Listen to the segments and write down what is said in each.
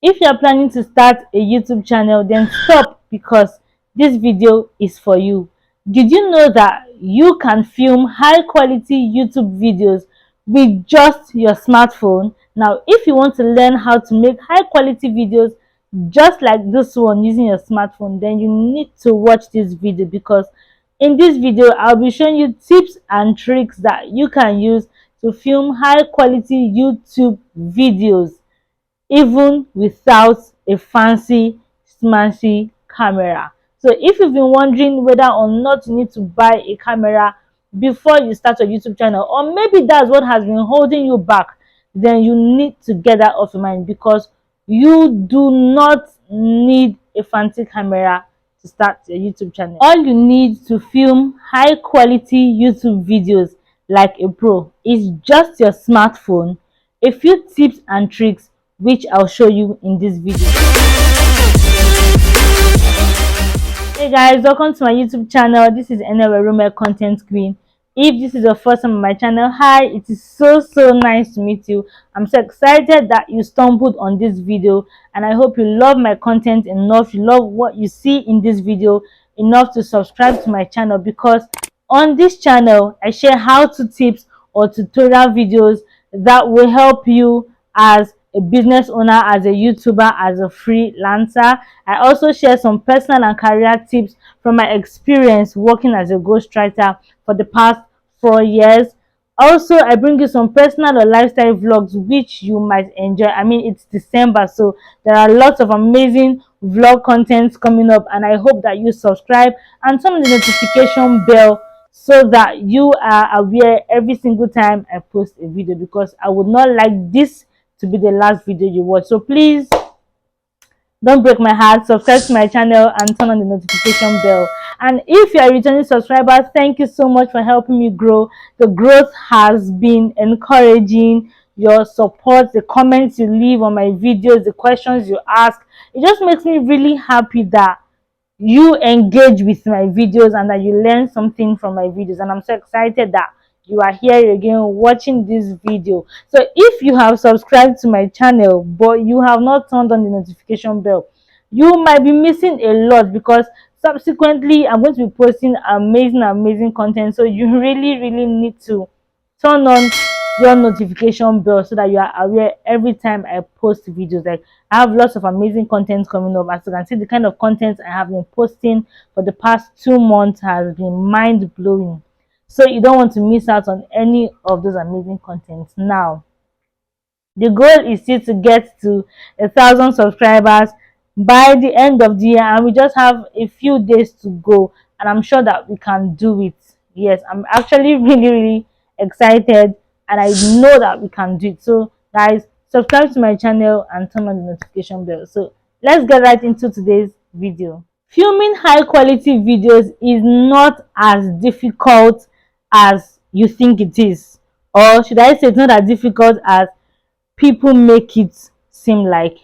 If you are planning to start a YouTube channel, then stop, because this video is for you. Did you know that you can film high quality YouTube videos with just your smartphone? Now, if you want to learn how to make high quality videos just like this one using your smartphone, then you need to watch this video, because in this video I'll be showing you tips and tricks that you can use to film high quality YouTube videos even without a fancy smancy camera. So if you've been wondering whether or not you need to buy a camera before you start your YouTube channel, or maybe that's what has been holding you back, then you need to get that off your mind, because you do not need a fancy camera to start your YouTube channel. All you need to film high quality YouTube videos like a pro is just your smartphone, a few tips and tricks which I'll show you in this video. Hey guys, welcome to my YouTube channel. This is Enewerome Content Queen. If this is your first time on my channel, hi, it is so nice to meet you. I'm so excited that you stumbled on this video, and I hope you love my content enough, you love what you see in this video enough to subscribe to my channel, because on this channel I share how-to tips or tutorial videos that will help you as a business owner, as a YouTuber, as a freelancer. I also share some personal and career tips from my experience working as a ghostwriter for the past 4 years. Also, I bring you some personal or lifestyle vlogs which you might enjoy. I mean, it's December, so there are lots of amazing vlog contents coming up, and I hope that you subscribe and turn on the notification bell so that you are aware every single time I post a video, because I would not like this to be the last video you watch. So please don't break my heart, subscribe to my channel and turn on the notification bell. And if you are a returning subscriber, thank you so much for helping me grow. The growth has been encouraging. Your support, the comments you leave on my videos, the questions you ask, it just makes me really happy that you engage with my videos and that you learn something from my videos. And I'm so excited that you are here again watching this video. So if you have subscribed to my channel but you have not turned on the notification bell, you might be missing a lot, because subsequently I'm going to be posting amazing content. So you really need to turn on your notification bell so that you are aware every time I post videos. Like, I have lots of amazing content coming up. As you can see, the kind of content I have been posting for the past 2 months has been mind-blowing. So you don't want to miss out on any of those amazing contents. Now, the goal is still to get to 1,000 subscribers by the end of the year, and we just have a few days to go, and I'm sure that we can do it. Yes, I'm actually really excited, and I know that we can do it. So guys, subscribe to my channel and turn on the notification bell. So let's get right into today's video. Filming high quality videos is not as difficult as you think it is, or should I say it's not as difficult as people make it seem like.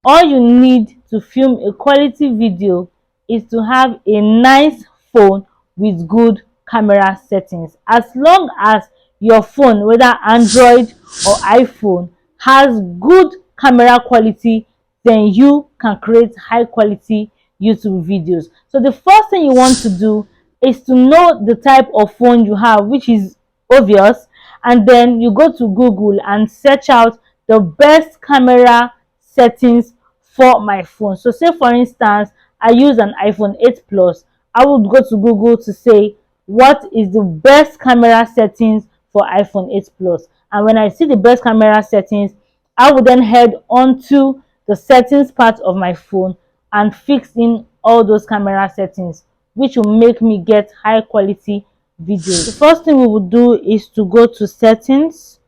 All you need to film a quality video is to have a nice phone with good camera settings. As long as your phone, whether Android or iPhone, has good camera quality, then you can create high quality YouTube videos. So the first thing you want to do is to know the type of phone you have, which is obvious, and then you go to Google and search out the best camera settings for my phone. So say for instance I use an iPhone 8 Plus, I would go to Google to say what is the best camera settings for iPhone 8 Plus, and when I see the best camera settings, I would then head on to the settings part of my phone and fix in all those camera settings, which will make me get high quality videos. The first thing we would do is to go to settings,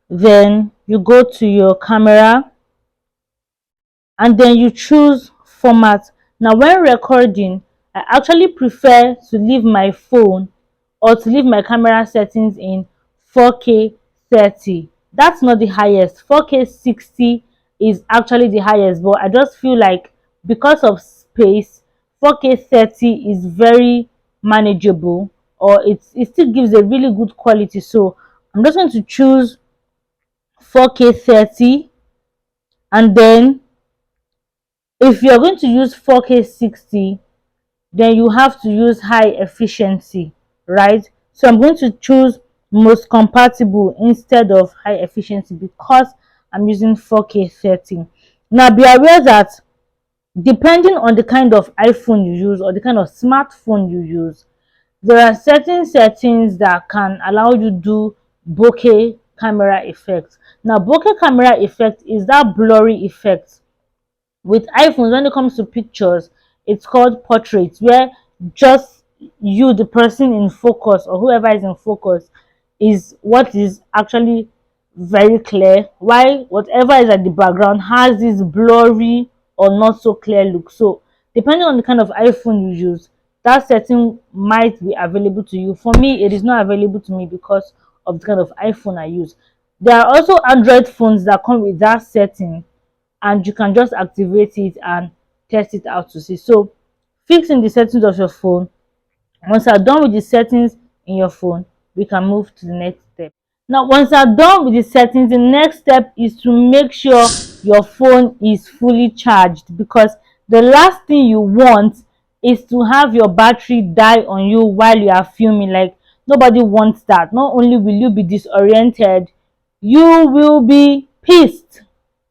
then you go to your camera, and then you choose format. Now when recording, I actually prefer to leave my phone or to leave my camera settings in 4K 30. That's not the highest. 4K 60 is actually the highest, but I just feel like because of space, 4K 30 is very manageable, or it still gives a really good quality. So I'm just going to choose 4K 30, And then if you're going to use 4K 60, then you have to use high efficiency, right? So I'm going to choose most compatible instead of high efficiency because I'm using 4K 30. Now be aware that depending on the kind of iPhone you use or the kind of smartphone you use, there are certain settings that can allow you to do bokeh camera effect. Now bokeh camera effect is that blurry effect with iPhones. When it comes to pictures, it's called portrait, where just you, the person in focus, or whoever is in focus, is what is actually very clear, while whatever is at the background has this blurry or not so clear look. So depending on the kind of iPhone you use, that setting might be available to you. For me, it is not available to me because of the kind of iPhone I use. There are also Android phones that come with that setting, and you can just activate it and test it out to see. So fixing the settings of your phone. Once you're done with the settings in your phone, we can move to the next step. Now once you're done with the settings, the next step is to make sure your phone is fully charged, because the last thing you want is to have your battery die on you while you are filming. Like, nobody wants that. Not only will you be disoriented, you will be pissed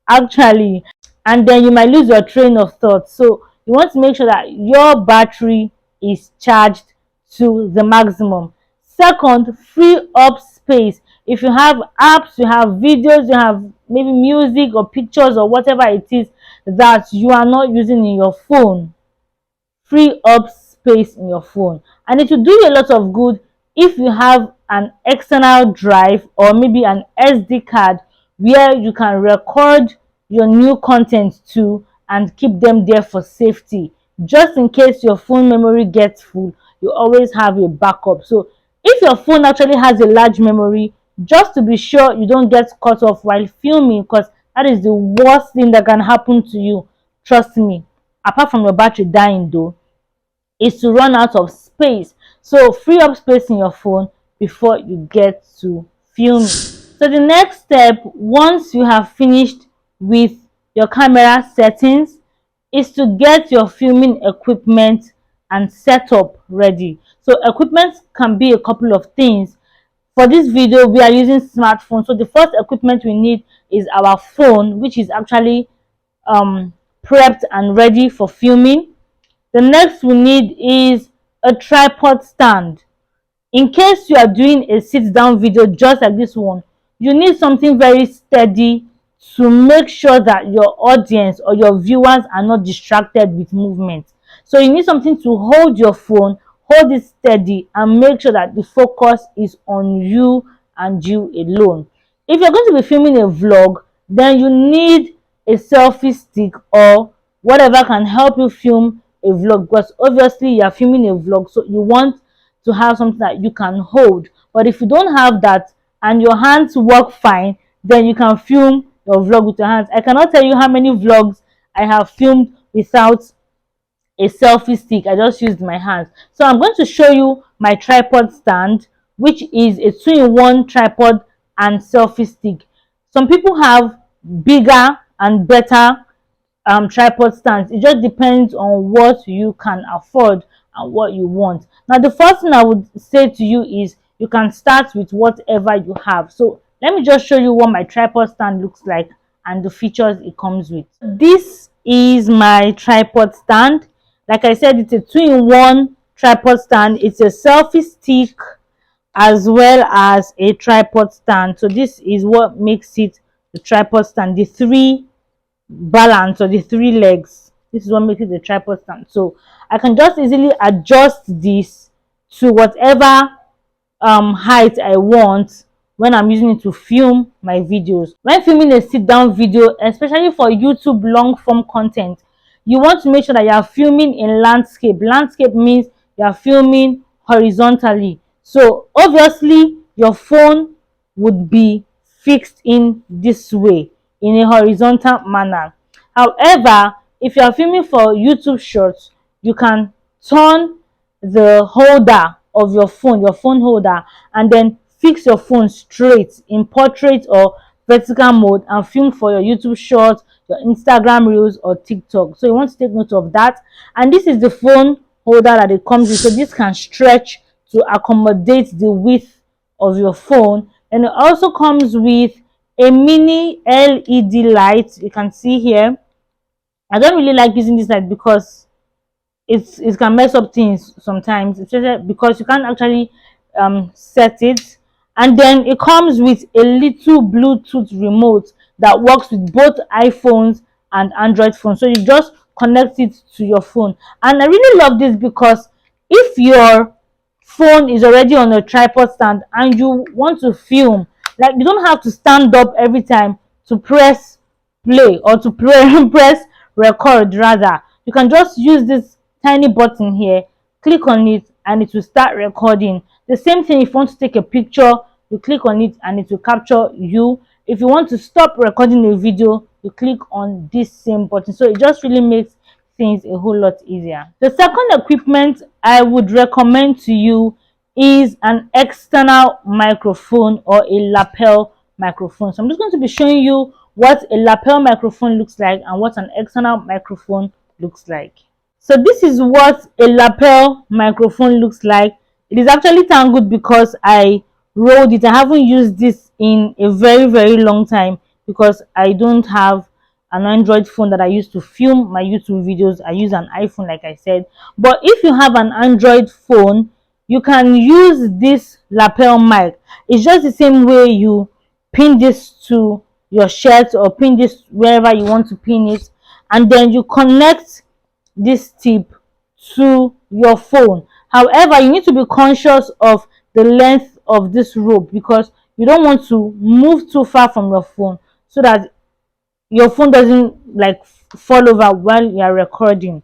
actually, and then you might lose your train of thought. So you want to make sure that your battery is charged to the maximum. Second, free up space. If you have apps, you have videos, you have maybe music or pictures or whatever it is that you are not using in your phone, free up space in your phone. And it will do you a lot of good if you have an external drive or maybe an SD card where you can record your new content to and keep them there for safety. Just in case your phone memory gets full, you always have a backup. So if your phone actually has a large memory, just to be sure you don't get cut off while filming, because that is the worst thing that can happen to you. Trust me. Apart from your battery dying though, is to run out of space. So free up space in your phone before you get to filming. So the next step, once you have finished with your camera settings, is to get your filming equipment and setup ready. So equipment can be a couple of things. For this video, we are using smartphone. So the first equipment we need is our phone, which is actually prepped and ready for filming. The next we need is a tripod stand. In case you are doing a sit down video just like this one, you need something very steady to make sure that your audience or your viewers are not distracted with movement. So you need something to hold your phone, hold it steady, and make sure that the focus is on you and you alone. If you're going to be filming a vlog, then you need a selfie stick or whatever can help you film a vlog, because obviously you are filming a vlog, so you want to have something that you can hold. But if you don't have that and your hands work fine, then you can film your vlog with your hands. I cannot tell you how many vlogs I have filmed without a selfie stick. I just used my hands. So I'm going to show you my tripod stand, which is a 2-in-1 tripod and selfie stick. Some people have bigger and better tripod stands. It just depends on what you can afford and what you want. Now the first thing I would say to you is you can start with whatever you have. So let me just show you what my tripod stand looks like and the features it comes with. This is my tripod stand. Like I said, it's a 2-in-1 tripod stand. It's a selfie stick as well as a tripod stand. So this is what makes it the tripod stand. The three balance, or the 3 legs, this is what makes it a tripod stand. So I can just easily adjust this to whatever height I want when I'm using it to film my videos. When filming a sit down video, especially for YouTube long form content, you want to make sure that you are filming in landscape. Landscape means you are filming horizontally, so obviously your phone would be fixed in this way, in a horizontal manner. However, if you are filming for YouTube shorts, you can turn the holder of your phone holder, and then fix your phone straight in portrait or vertical mode and film for your YouTube shorts, your Instagram reels, or TikTok. So you want to take note of that. And this is the phone holder that it comes with. So this can stretch to accommodate the width of your phone. And it also comes with a mini LED light. You can see here. I don't really like using this light because it can mess up things sometimes, especially because you can't actually set it. And then it comes with a little Bluetooth remote that works with both iPhones and Android phones. So you just connect it to your phone. And I really love this because if your phone is already on a tripod stand and you want to film, like, you don't have to stand up every time to press play or to press record. Rather, you can just use this tiny button here, click on it, and it will start recording. The same thing, if you want to take a picture, you click on it and it will capture you. If you want to stop recording a video, you click on this same button. So it just really makes things a whole lot easier. The second equipment I would recommend to you is an external microphone or a lapel microphone. So I'm just going to be showing you what a lapel microphone looks like and what an external microphone looks like. So this is what a lapel microphone looks like. It is actually tangled because I rolled it. I haven't used this in a very long time because I don't have an Android phone that I use to film my YouTube videos. I use an iPhone, like I said. But if you have an Android phone, you can use this lapel mic. It's just the same way you pin this to your shirt or pin this wherever you want to pin it, and then you connect this tip to your phone. However, you need to be conscious of the length of this rope because you don't want to move too far from your phone so that your phone doesn't like fall over while you are recording.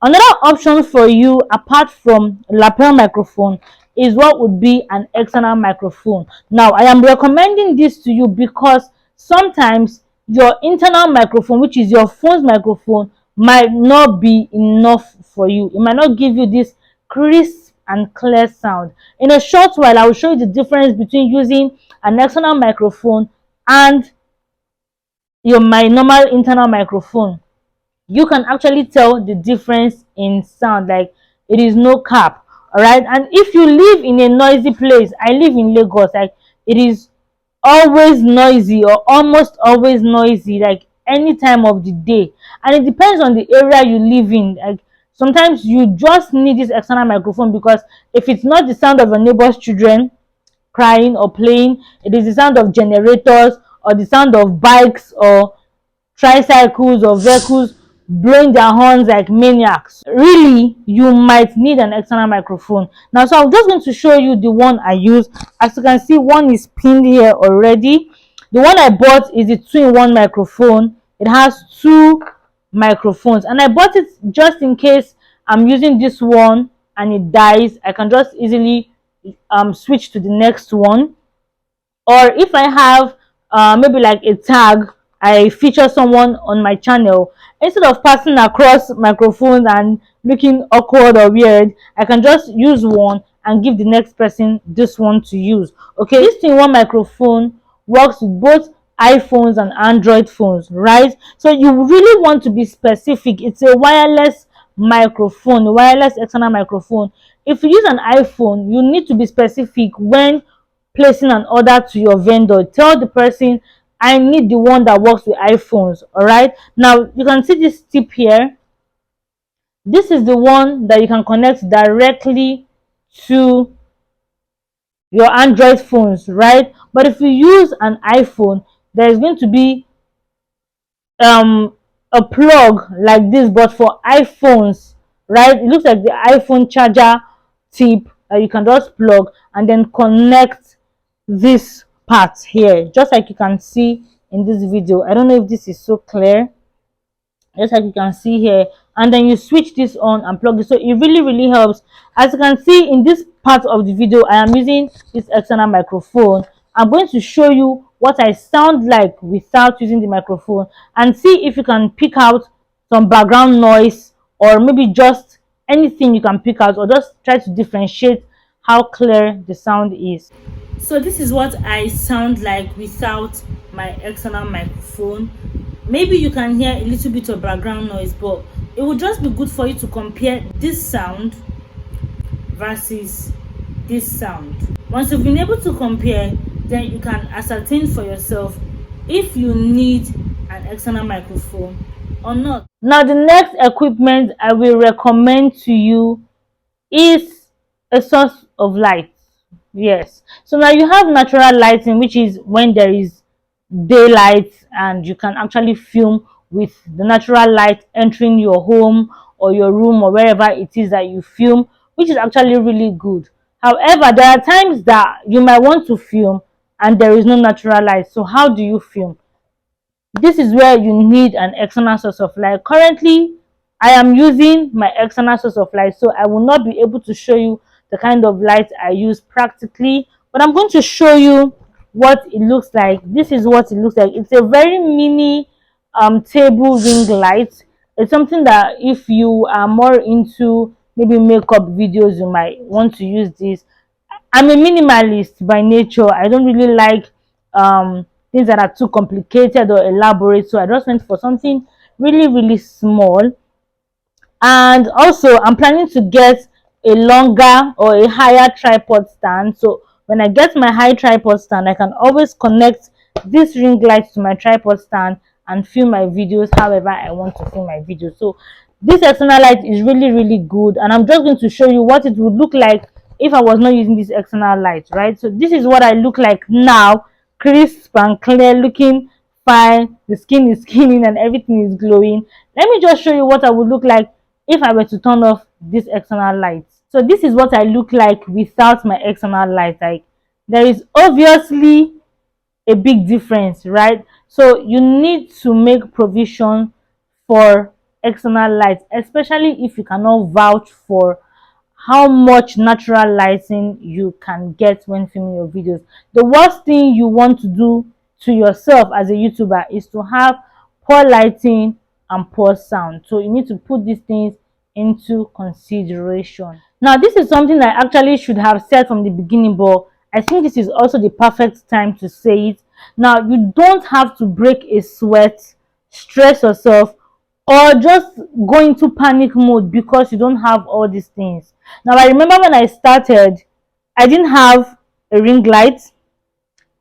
Another option for you apart from lapel microphone is what would be an external microphone. Now, I am recommending this to you because sometimes your internal microphone, which is your phone's microphone, might not be enough for you. It might not give you this crisp and clear sound. In a short while, I will show you the difference between using an external microphone and my normal internal microphone. You can actually tell the difference in sound, like it is no cap. All right, and if you live in a noisy place, I live in Lagos, like it is always noisy or almost always noisy, like any time of the day, and it depends on the area you live in. Like sometimes you just need this external microphone because if it's not the sound of your neighbor's children crying or playing, it is the sound of generators or the sound of bikes or tricycles or vehicles blowing their horns like maniacs. Really, you might need an external microphone. Now, so I'm just going to show you the one I use. As you can see, one is pinned here already. The one I bought is a 2-in-1 microphone. It has two microphones, and I bought it just in case I'm using this one and it dies. I can just easily switch to the next one. Or if I have maybe like a tag, I feature someone on my channel, instead of passing across microphones and looking awkward or weird, I can just use one and give the next person this one to use. Okay, this thing one microphone works with both iPhones and Android phones, right? So you really want to be specific. It's a wireless microphone, a wireless external microphone. If you use an iPhone, you need to be specific when placing an order to your vendor. Tell the person, I need the one that works with iPhones. All right, now you can see this tip here. This is the one that you can connect directly to your Android phones, right? But if you use an iPhone, there is going to be a plug like this, but for iPhones, right? It looks like the iPhone charger tip that you can just plug and then connect this part here, just like you can see in this video. I don't know if this is so clear, just like you can see here, and then you switch this on and plug it. So it really helps. As you can see in this part of the video, I am using this external microphone. I'm going to show you what I sound like without using the microphone and see if you can pick out some background noise or maybe just anything you can pick out, or just try to differentiate how clear the sound is. So this is what I sound like without my external microphone. Maybe you can hear a little bit of background noise, but it would just be good for you to compare this sound versus this sound. Once you've been able to compare, then you can ascertain for yourself if you need an external microphone or not. Now, the next equipment I will recommend to you is a source of light. Yes, so now you have natural lighting, which is when there is daylight and you can actually film with the natural light entering your home or your room or wherever it is that you film, which is actually really good. However, there are times that you might want to film and there is no natural light. So how do you film? This is where you need an external source of light. Currently, I am using my external source of light, so I will not be able to show you the kind of light I use practically, but I'm going to show you what it looks like. This is what it looks like. It's a very mini table ring light. It's something that if you are more into maybe makeup videos, you might want to use this. I'm a minimalist by nature. I don't really like things that are too complicated or elaborate. So I just went for something really, really small. And also, I'm planning to get a longer or a higher tripod stand. So when I get my high tripod stand, I can always connect this ring light to my tripod stand and film my videos however I want to film my videos. So this external light is really, really good, and I'm just going to show you what it would look like if I was not using this external light, right? So this is what I look like now, crisp and clear, looking fine. The skin is skinning and everything is glowing. Let me just show you what I would look like if I were to turn off this external light. So this is what I look like without my external light. Like, there is obviously a big difference, right? So you need to make provision for external light, especially if you cannot vouch for how much natural lighting you can get when filming your videos. The worst thing you want to do to yourself as a YouTuber is to have poor lighting and poor sound. So you need to put these things into consideration. Now, this is something I actually should have said from the beginning, but I think this is also the perfect time to say it. Now, you don't have to break a sweat, stress yourself, or just go into panic mode because you don't have all these things. Now, I remember when I started, I didn't have a ring light.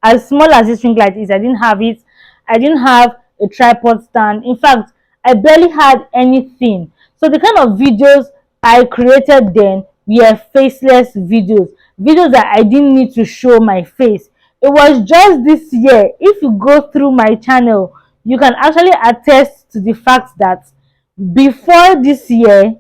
As small as this ring light is, I didn't have it. I didn't have a tripod stand. In fact, I barely had anything. So the kind of videos I created then were faceless videos, videos that I didn't need to show my face. It was just this year, if you go through my channel, you can actually attest to the fact that before this year,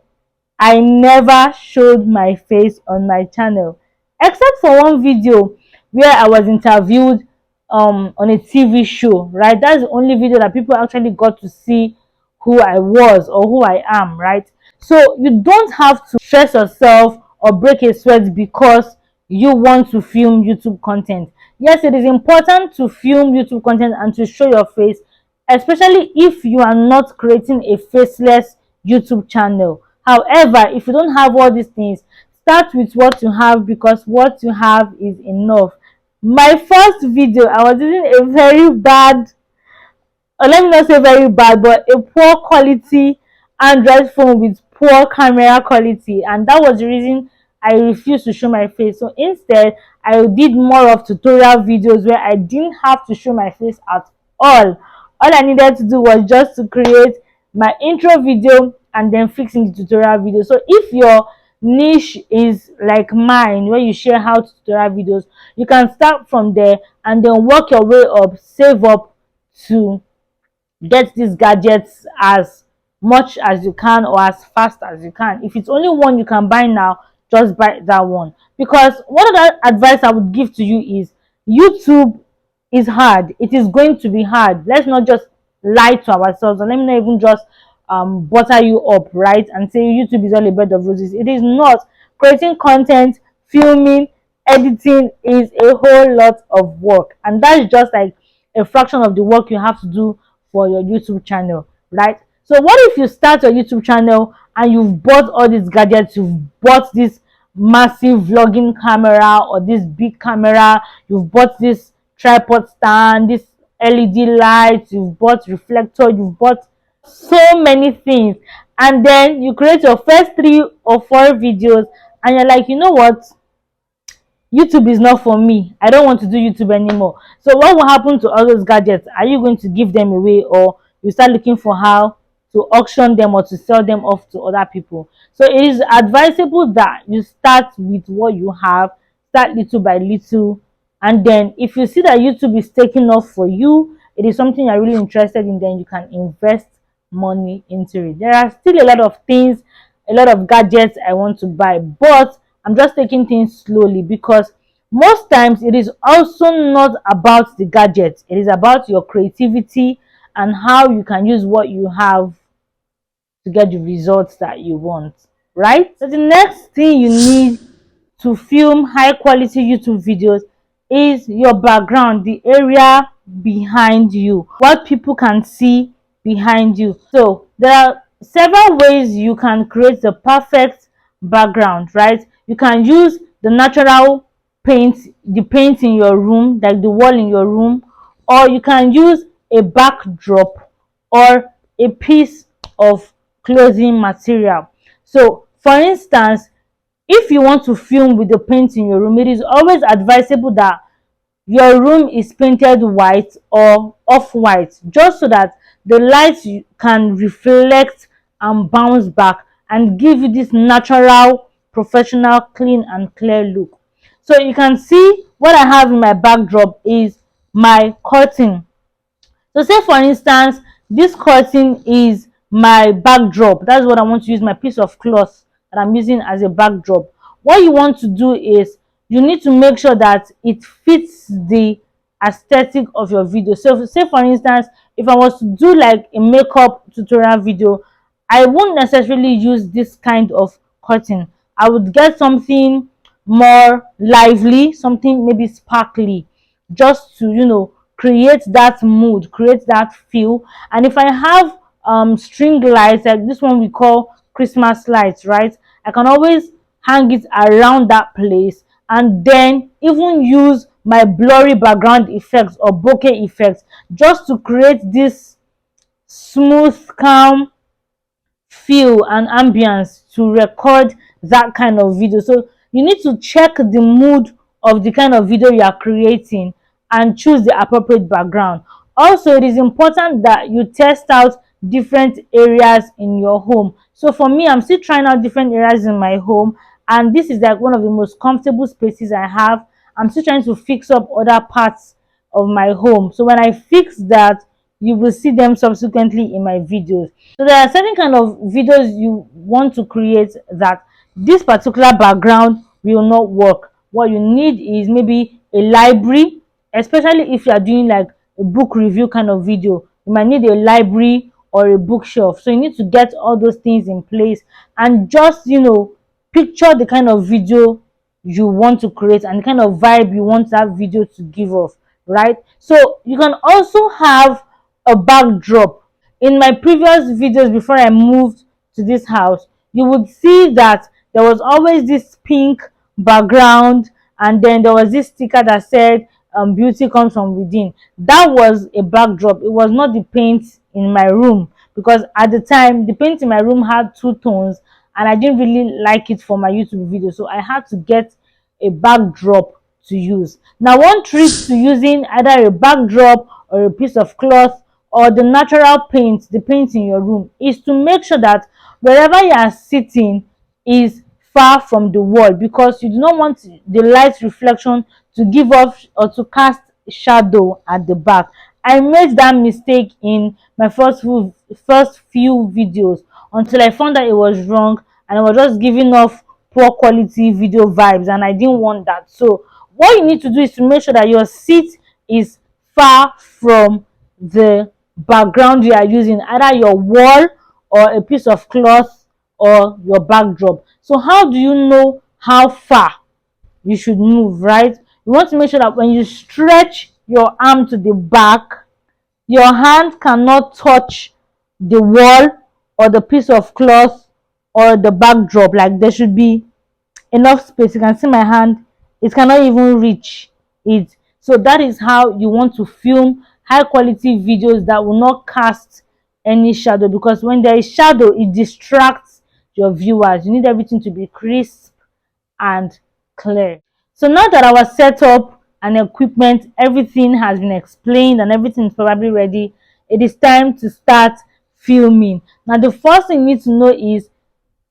I never showed my face on my channel, except for one video where I was interviewed on a TV show, right? That's the only video that people actually got to see who I was or who I am, right? So you don't have to stress yourself or break a sweat because you want to film YouTube content. Yes, it is important to film YouTube content and to show your face, especially if you are not creating a faceless YouTube channel. However, if you don't have all these things, start with what you have because what you have is enough. My first video, I was using a very bad, or let me not say very bad, but a poor quality Android phone with poor camera quality, and that was the reason I refused to show my face. So instead, I did more of tutorial videos where I didn't have to show my face at all. All I needed to do was just to create my intro video and then fixing the tutorial video. So if your niche is like mine, where you share how to tutorial videos, you can start from there and then work your way up, save up to get these gadgets as much as you can or as fast as you can. If it's only one you can buy now, just buy that one. Because one of the advice I would give to you is YouTube is hard. It is going to be hard. Let's not just lie to ourselves, and let me not even just butter you up, right? And say YouTube is all a bed of roses. It is not. Creating content, filming, editing is a whole lot of work, and that's just like a fraction of the work you have to do for your YouTube channel, right? So what if you start your YouTube channel and you've bought all these gadgets, you've bought this massive vlogging camera or this big camera, you've bought this tripod stand, this LED lights, you've bought reflector, you've bought so many things, and then you create your first 3 or 4 videos and you're like, you know what, YouTube is not for me. I don't want to do YouTube anymore. So what will happen to all those gadgets? Are you going to give them away, or you start looking for how to auction them or to sell them off to other people? So it is advisable that you start with what you have, start little by little, and then if you see that YouTube is taking off for you, it is something you're really interested in, then you can invest money into it. There are still a lot of things, a lot of gadgets I want to buy, but I'm just taking things slowly, because most times it is also not about the gadget, it is about your creativity and how you can use what you have to get the results that you want, right? So the next thing you need to film high quality YouTube videos is your background, the area behind you, what people can see behind you. So there are several ways you can create the perfect background, right? You can use the natural paint, the paint in your room, like the wall in your room, or you can use a backdrop or a piece of clothing material. So for instance, if you want to film with the paint in your room, it is always advisable that your room is painted white or off-white, just so that the light can reflect and bounce back and give you this natural, professional, clean and clear look. So you can see what I have in my backdrop is my curtain. So say for instance, this curtain is my backdrop. That's what I want to use, my piece of cloth that I'm using as a backdrop. What you want to do is you need to make sure that it fits the aesthetic of your video. So say for instance, if I was to do like a makeup tutorial video, I won't necessarily use this kind of curtain. I would get something more lively, something maybe sparkly, just to, you know, create that mood, create that feel. And if I have string lights like this one we call Christmas lights, right, I can always hang it around that place, and then even use my blurry background effects or bokeh effects just to create this smooth, calm feel and ambience to record that kind of video. So you need to check the mood of the kind of video you are creating and choose the appropriate background. Also, it is important that you test out different areas in your home. So for me, I'm still trying out different areas in my home, and this is like one of the most comfortable spaces I have. I'm still trying to fix up other parts of my home. So when I fix that, you will see them subsequently in my videos. So there are certain kind of videos you want to create that this particular background will not work. What you need is maybe a library, especially if you are doing like a book review kind of video. You might need a library or a bookshelf. So you need to get all those things in place and just, you know, picture the kind of video you want to create and the kind of vibe you want that video to give off, right? So you can also have a backdrop. In my previous videos before I moved to this house, you would see that there was always this pink background, and then there was this sticker that said beauty comes from within. That was a backdrop. It was not the paint in my room, because at the time the paint in my room had 2 tones and I didn't really like it for my YouTube video, so I had to get a backdrop to use. Now one trick to using either a backdrop or a piece of cloth or the natural paint, the paint in your room, is to make sure that wherever you are sitting is far from the wall, because you do not want the light reflection to give off or to cast shadow at the back. I made that mistake in my first few videos until I found that it was wrong and it was just giving off poor quality video vibes, and I didn't want that. So what you need to do is to make sure that your seat is far from the background you are using, either your wall or a piece of cloth or your backdrop. So how do you know how far you should move, right? You want to make sure that when you stretch your arm to the back, your hand cannot touch the wall or the piece of cloth or the backdrop. Like there should be enough space. You can see my hand, it cannot even reach it. So that is how you want to film high quality videos that will not cast any shadow, because when there is shadow, it distracts your viewers. You need everything to be crisp and clear. So now that our setup and equipment, everything has been explained and everything is probably ready, it is time to start filming. Now the first thing you need to know is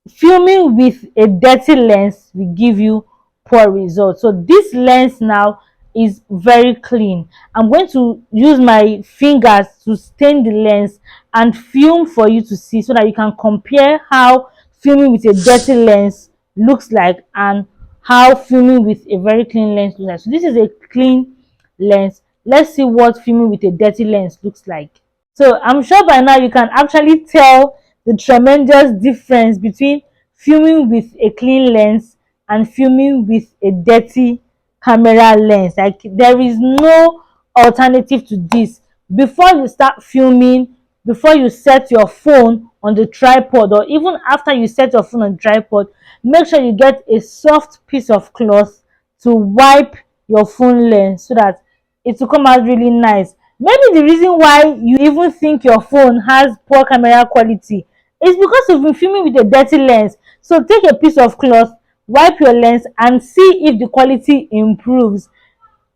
filming with a dirty lens will give you poor results. So this lens now is very clean. I'm going to use my fingers to stain the lens and film for you to see, so that you can compare how filming with a dirty lens looks like and how filming with a very clean lens looks like. So this is a clean lens. Let's see what filming with a dirty lens looks like. So I'm sure by now you can actually tell the tremendous difference between filming with a clean lens and filming with a dirty camera lens. Like, there is no alternative to this. Before you start filming, before you set your phone on the tripod, or even after you set your phone on the tripod, make sure you get a soft piece of cloth to wipe your phone lens, so that it will come out really nice. Maybe the reason why you even think your phone has poor camera quality is because you've been filming with a dirty lens. So take a piece of cloth, wipe your lens, and see if the quality improves.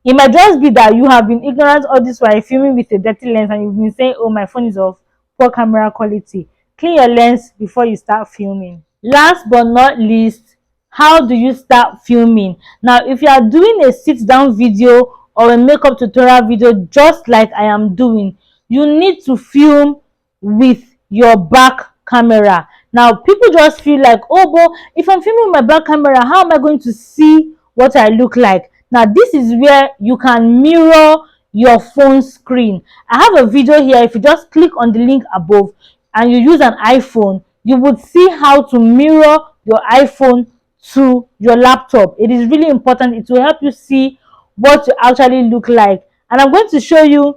It might just be that you have been ignorant all this while filming with a dirty lens, and you've been saying, oh, my phone is of poor camera quality. Clean your lens before you start filming. Last but not least, how do you start filming? Now, if you are doing a sit down video or a makeup tutorial video, just like I am doing, you need to film with your back camera. Now, people just feel like, oh, but if I'm filming with my back camera, how am I going to see what I look like? Now, this is where you can mirror your phone screen. I have a video here. If you just click on the link above and you use an iPhone, you would see how to mirror your iPhone to your laptop. It is really important. It will help you see what you actually look like. And I'm going to show you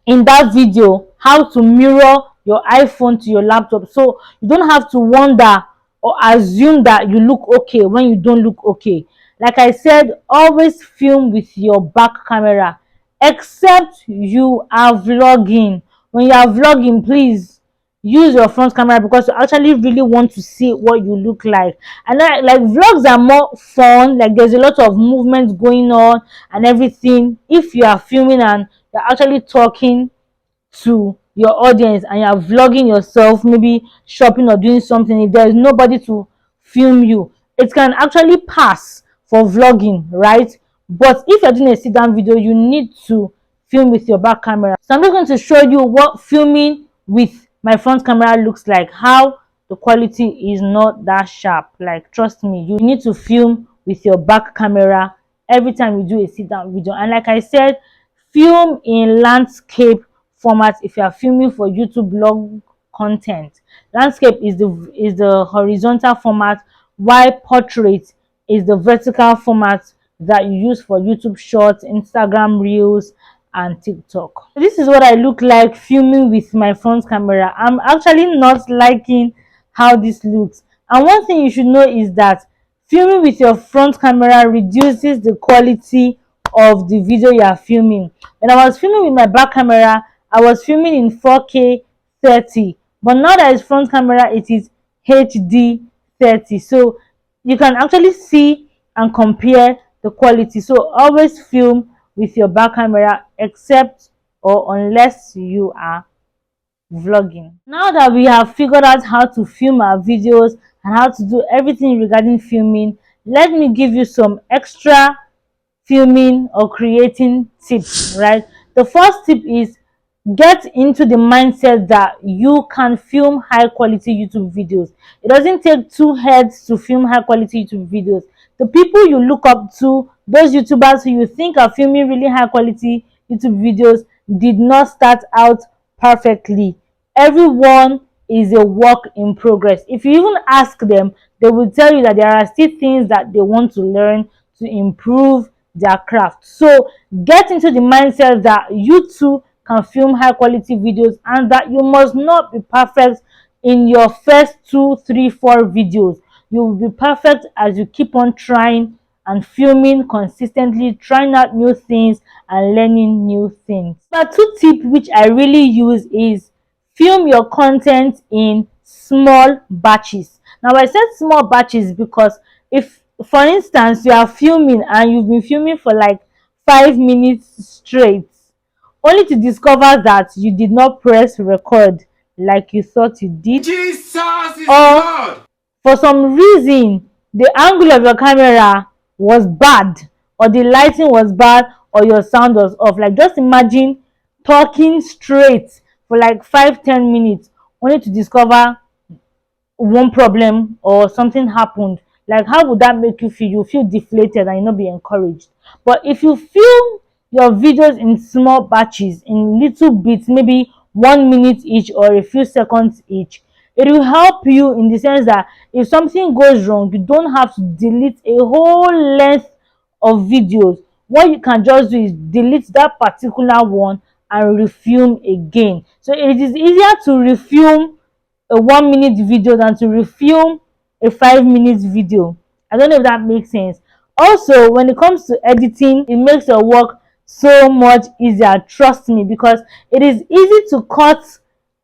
in that video how to mirror your iPhone to your laptop, so you don't have to wonder or assume that you look okay when you don't look okay. Like I said, always film with your back camera, except you are vlogging. When you are vlogging, please use your front camera, because you actually really want to see what you look like. And like vlogs are more fun, like there's a lot of movement going on and everything. If you are filming and you're actually talking to your audience and you're vlogging yourself, maybe shopping or doing something, if there's nobody to film you, it can actually pass for vlogging, right? But if you're doing a sit down video, you need to film with your back camera. So I'm just going to show you what filming with my front camera looks like, how the quality is not that sharp. Like, trust me, you need to film with your back camera every time you do a sit down video. And like I said, film in landscape format if you are filming for YouTube blog content. Landscape is the horizontal format, while portrait is the vertical format that you use for YouTube shorts, Instagram reels, and TikTok. This is what I look like filming with my front camera. I'm actually not liking how this looks. And one thing you should know is that filming with your front camera reduces the quality of the video you are filming. When I was filming with my back camera, I was filming in 4K 30, but now that it's front camera, it is HD 30. So you can actually see and compare the quality. So always film with your back camera, except or unless you are vlogging. Now that we have figured out how to film our videos and how to do everything regarding filming, let me give you some extra filming or creating tips, right? The first tip is get into the mindset that you can film high quality YouTube videos. It doesn't take two heads to film high quality YouTube videos. The people you look up to, those YouTubers who you think are filming really high quality YouTube videos, did not start out perfectly. Everyone is a work in progress. If you even ask them, they will tell you that there are still things that they want to learn to improve their craft. So get into the mindset that you too can film high quality videos, and that you must not be perfect in your first 2, 3, 4 videos. You will be perfect as you keep on trying and filming consistently, trying out new things and learning new things. But two tip which I really use is film your content in small batches. Now I said small batches because if, for instance, you are filming and you've been filming for like 5 minutes straight, only to discover that you did not press record like you thought you did, Jesus is or Lord. for some reason the angle of your camera was bad, or the lighting was bad, or your sound was off. Like, just imagine talking straight for like 5-10 minutes only to discover one problem or something happened. Like, how would that make you feel? You feel deflated and you not be encouraged. But if you film your videos in small batches, in little bits, maybe 1 minute each or a few seconds each, it will help you in the sense that if something goes wrong, you don't have to delete a whole length of videos. What you can just do is delete that particular one and refilm again. So it is easier to refilm a 1 minute video than to refilm a 5 minute video. I don't know if that makes sense. Also, when it comes to editing, it makes your work so much easier, trust me, because it is easy to cut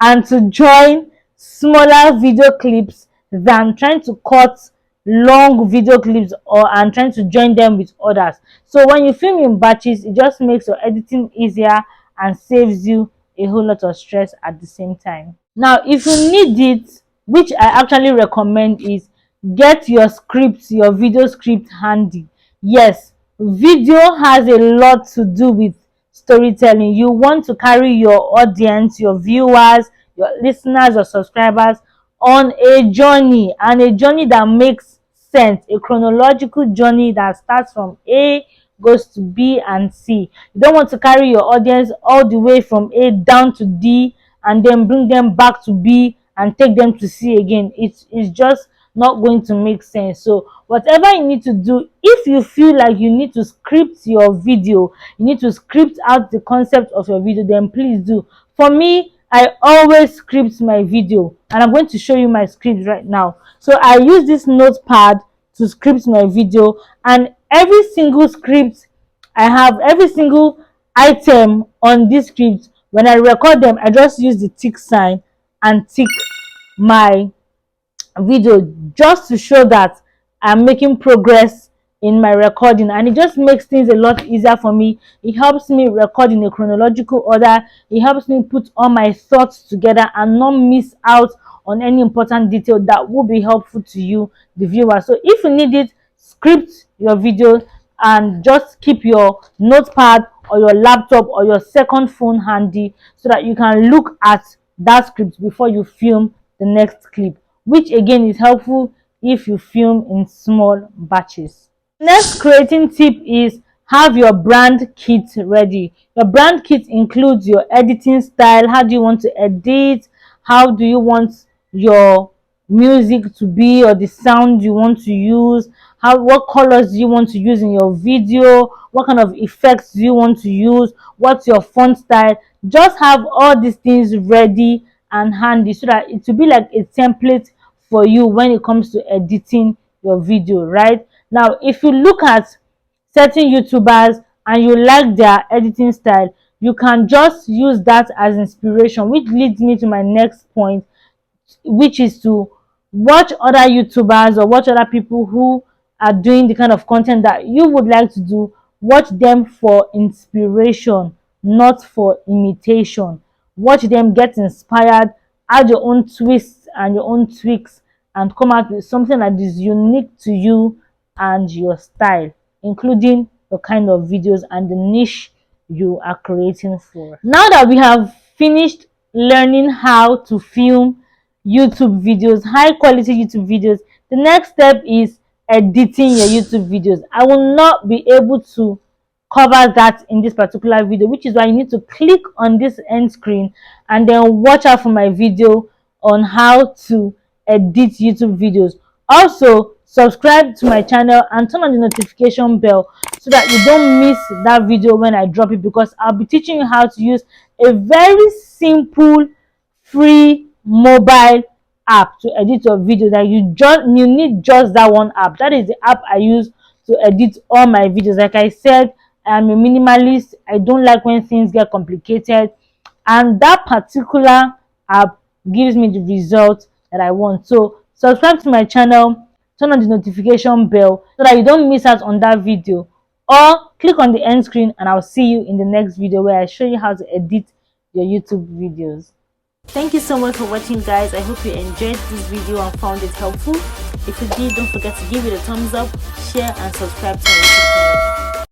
and to join smaller video clips than trying to cut long video clips or and trying to join them with others. So when you film in batches, it just makes your editing easier and saves you a whole lot of stress at the same time. Now, if you need it, which I actually recommend, is get your script, your video script handy. Yes, video has a lot to do with storytelling. You want to carry your audience, your viewers, your listeners, your subscribers on a journey, and a journey that makes sense, a chronological journey that starts from A, goes to B and C. You don't want to carry your audience all the way from A down to D and then bring them back to B and take them to C again. It's just not going to make sense. So whatever you need to do, if you feel like you need to script your video, you need to script out the concept of your video, then please do. For me, I always script my video, and I'm going to show you my script right now. So I use this notepad to script my video, and every single script I have, every single item on this script, when I record them, I just use the tick sign and tick my video, just to show that I'm making progress in my recording, and it just makes things a lot easier for me. It helps me record in a chronological order. It helps me put all my thoughts together and not miss out on any important detail that will be helpful to you, the viewer. So if you need it, script your video and just keep your notepad or your laptop or your second phone handy so that you can look at that script before you film the next clip, which again is helpful if you film in small batches. Next creating tip is have your brand kit ready. Your brand kit includes your editing style. How do you want to edit? How do you want your music to be, or the sound you want to use? What colors do you want to use in your video? What kind of effects do you want to use? What's your font style? Just have all these things ready and handy so that it will be like a template for you when it comes to editing your video. Right now, if you look at certain YouTubers and you like their editing style, you can just use that as inspiration, which leads me to my next point, which is to watch other YouTubers or watch other people who are doing the kind of content that you would like to do. Watch them for inspiration, not for imitation. Watch them, get inspired, add your own twists and your own tweaks, and come out with something that is unique to you and your style, including the kind of videos and the niche you are creating for. Now that we have finished learning how to film YouTube videos, high quality YouTube videos, the next step is editing your YouTube videos. I will not be able to cover that in this particular video, which is why you need to click on this end screen and then watch out for my video on how to edit YouTube videos. Also, subscribe to my channel and turn on the notification bell so that you don't miss that video when I drop it, because I'll be teaching you how to use a very simple free mobile app to edit your video, that you need just that one app. That is the app I use to edit all my videos. Like I said, I'm a minimalist. I don't like when things get complicated, and that particular app gives me the result that I want. So subscribe to my channel, turn on the notification bell so that you don't miss out on that video, or click on the end screen and I'll see you in the next video where I show you how to edit your YouTube videos. Thank you so much for watching, guys. I hope you enjoyed this video and found it helpful. If you did, don't forget to give it a thumbs up, share and subscribe to my YouTube channel.